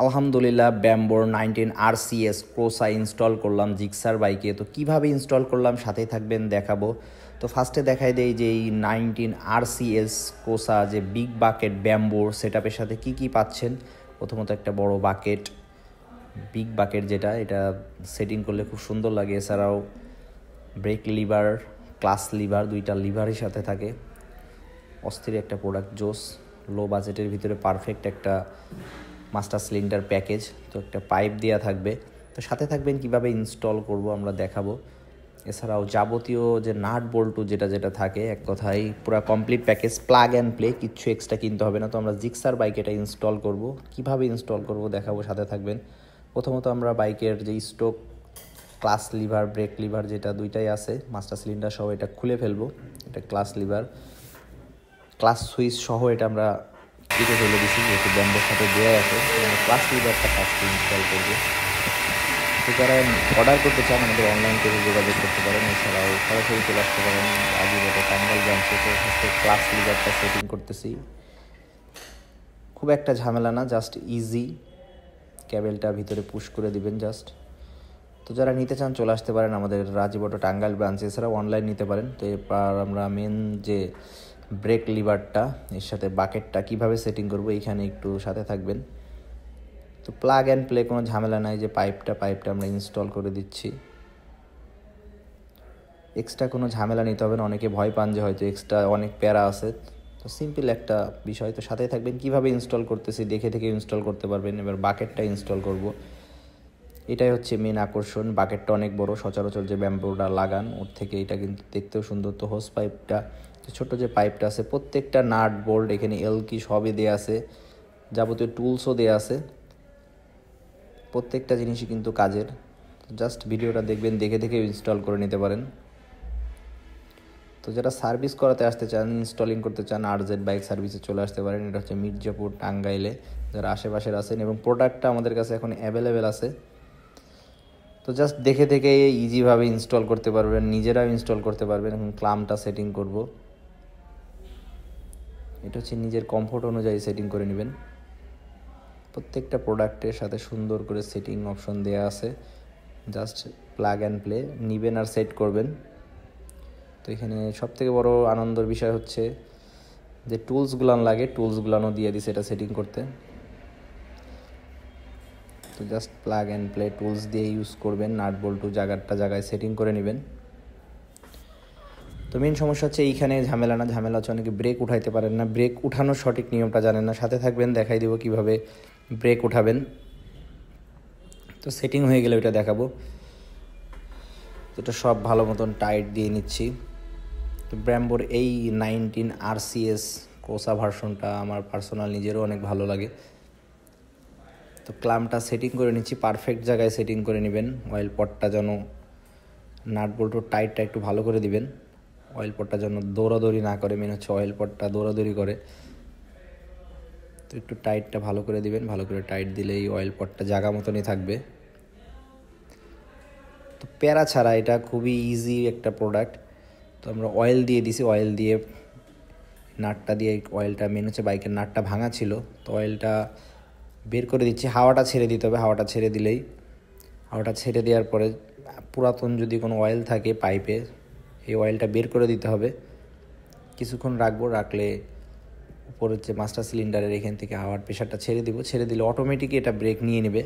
আলহামদুলিল্লাহ ব্যাম্বোর 19 RCS ক্রোসা install করলাম Gixxer বাইকে। তো কিভাবে ইনস্টল করলাম সাথেই থাকবেন, দেখাবো। তো ফার্স্টে দেখাই দেই যে এই 19 RCS ক্রোসা যে বিগ বাকেট ব্যাম্বোর সেটআপের সাথে কি কি পাচ্ছেন। প্রথমত একটা বড় বাকেট, বিগ বাকেট, যেটা এটা সেটিং করলে খুব সুন্দর লাগে। এছাড়াও ব্রেক লিভার, ক্লাস লিভার, দুইটা লিভারের সাথে থাকে। অস্থির একটা প্রোডাক্ট, জোস। লো বাজেটের ভিতরে পারফেক্ট একটা মাস্টার সিলিন্ডার প্যাকেজ। তো একটা পাইপ দেওয়া থাকবে। তো সাথে থাকবেন কিভাবে ইনস্টল করব আমরা দেখাবো। এছাড়াও যাবতীয় যে নাট বল্টু যেটা যেটা থাকে, এক কথায় পুরো complete package, plug and play, কিচ্ছু এক্সট্রা কিনতে হবে না। তো আমরা জিক্সার বাইক এটা ইনস্টল করব, কিভাবে ইনস্টল করব দেখাবো, সাথে থাকবেন। প্রথমত আমরা বাইকের যে স্টোক, ক্লাস লিভার, ব্রেক লিভার যেটা দুইটাই আছে, মাস্টার সিলিন্ডার সহ এটা খুলে ফেলবো। এটা ক্লাস লিভার, ক্লাস সুইচ সহ এটা আমরা কেটে ফেলে দিচ্ছি, যেহেতু ব্যাম্বোর সাথে দেওয়া আছে। ক্লাস লিভারটা ফার্স্ট ইনস্টল করবো। তো যারা অর্ডার করতে চান আমাদের অনলাইন পেজে যোগাযোগ করতে পারেন। এছাড়াও সরাসরি চলে আসতে পারেন আজিবাটা টাঙ্গাইল ব্রাঞ্চে। তো ফার্স্টে ক্লাস লিভারটা সেটিং করতেছি। খুব একটা ঝামেলা না, জাস্ট ইজি। ক্যাবেলটা ভিতরে পুশ করে দিবেন জাস্ট। তো যারা নিতে চান চলে আসতে পারেন আমাদের রাজীবটো টাঙ্গাইল ব্রাঞ্চে। এছাড়াও অনলাইন নিতে পারেন। তো এরপর আমরা মেন যে ব্রেক লিভারটা, এর সাথে বাকেটটা কিভাবে সেটিং করব এইখানে একটু সাথে থাকবেন। তো প্লাগ অ্যান্ড প্লে, কোনো ঝামেলা নাই। যে পাইপটা আমরা ইনস্টল করে দিচ্ছি। এক্সট্রা কোনো ঝামেলা নিতে হবে না। অনেকে ভয় পান যে হয়তো এক্সট্রা অনেক প্যারা আছে। তো সিম্পল একটা বিষয়। তো সাথে থাকবেন, কিভাবে ইনস্টল করতেছি দেখে থেকে ইনস্টল করতে পারবেন। এবার বাকেটটা ইনস্টল করব। এটাই হচ্ছে মেন আকর্ষণ। বাকেটটা অনেক বড়, সচরাচর যে ব্যাম্বোটা লাগান ওর থেকে এটা কিন্তু দেখতেও সুন্দর। তো হোস পাইপটা, ছোট যে পাইপটা আছে, প্রত্যেকটা নাট বোল্ট এখানে এলকি সবই দেওয়া আছে, যাবতীয় টুলসও দেওয়া আছে। প্রত্যেকটা জিনিসই কিন্তু কাজের। জাস্ট ভিডিওটা দেখবেন, দেখে দেখে ইনস্টল করে নিতে পারেন। তো যারা সার্ভিস করাতে আসতে চান, ইনস্টলিং করতে চান, RZ বাইক সার্ভিসে চলে আসতে পারেন। এটা হচ্ছে মির্জাপুর, টাঙ্গাইলে। যারা আশেপাশের আছেন, এবং প্রোডাক্টটা আমাদের কাছে এখন অ্যাভেলেবেল আছে। তো জাস্ট দেখে দেখে ইজিভাবে ইনস্টল করতে পারবেন, নিজেরাও ইনস্টল করতে পারবেন। এখন ক্লামটা সেটিং করব। এটা হচ্ছে নিজের কমফোর্ট অনুযায়ী সেটিং করে নেবেন। প্রত্যেকটা প্রোডাক্টের সাথে সুন্দর করে সেটিং অপশন দেওয়া আছে। জাস্ট প্লাগ অ্যান্ড প্লে নিবেন আর সেট করবেন। তো এখানে সবথেকে বড় আনন্দের বিষয় হচ্ছে যে টুলসগুলান লাগে, টুলসগুলানও দিয়ে দিছে এটা সেটিং করতে। তো just plug and play tools দিয়ে ইউজ করবেন। নাট বল্টু জায়গায় সেটিং করে নেবেন। তো মেন সমস্যা হচ্ছে এইখানে ঝামেলা না, ঝামেলা হচ্ছে অনেকে ব্রেক উঠাইতে পারেন না, ব্রেক উঠানোর সঠিক নিয়মটা জানেন না। সাথে থাকবেন, দেখাই দিব কিভাবে ব্রেক উঠাবেন। তো সেটিং হয়ে গেলে ওইটা দেখাবো। তো এটা সব ভালো মতন টাইট দিয়ে নিচ্ছি। তো ব্যাম্বোর এই 19 RCS কোসা ভার্সনটা আমার পার্সোনাল নিজেরও অনেক ভালো লাগে। তো ক্লামটা সেটিং করে নিচ্ছি, পারফেক্ট জায়গায় সেটিং করে নেবেন। অয়েল পটটা যেন, নাট বল্টুর টাইটটা একটু ভালো করে দিবেন। অয়েল পটটা যেন দৌড়াদৌড়ি না করে, মেন হচ্ছে অয়েল পটটা দৌড়াদৌড়ি করে। তো একটু টাইটটা ভালো করে দিবেন। ভালো করে টাইট দিলেই অয়েল পটটা জায়গা মতনই থাকবে। তো প্যারা ছাড়া এটা খুবই ইজি একটা প্রোডাক্ট। তো আমরা অয়েল দিয়ে দিছি, অয়েল দিয়ে নাটটা দিয়ে, অয়েলটা মেন হচ্ছে বাইকের নাটটা ভাঙা ছিল। তো অয়েলটা বের করে দিচ্ছি। হাওয়াটা ছেড়ে দিতে হবে। হাওয়াটা ছেড়ে দিলেই, হাওয়াটা ছেড়ে দেওয়ার পরে পুরাতন যদি কোনো অয়েল থাকে পাইপে, এই অয়েলটা বের করে দিতে হবে। কিছুক্ষণ রাখবো, রাখলে উপরের যে মাস্টার সিলিন্ডারের এখান থেকে হাওয়ার প্রেশারটা ছেড়ে দিব। ছেড়ে দিলে অটোমেটিকই এটা ব্রেক নিয়ে নেবে।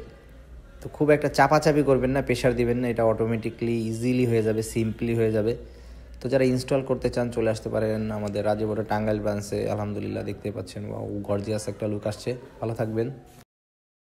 তো খুব একটা চাপাচাপি করবেন না, প্রেশার দিবেন না, এটা অটোমেটিকলি ইজিলি হয়ে যাবে, সিম্পলি হয়ে যাবে। তো যারা ইনস্টল করতে চান চলে আসতে পারেন আমাদের রাজীবটা টাঙ্গাইল ব্রাঞ্চে। আলহামদুলিল্লাহ দেখতে পাচ্ছেন, ও গর্জিয়াস একটা লুক আসছে। ভালো থাকবেন।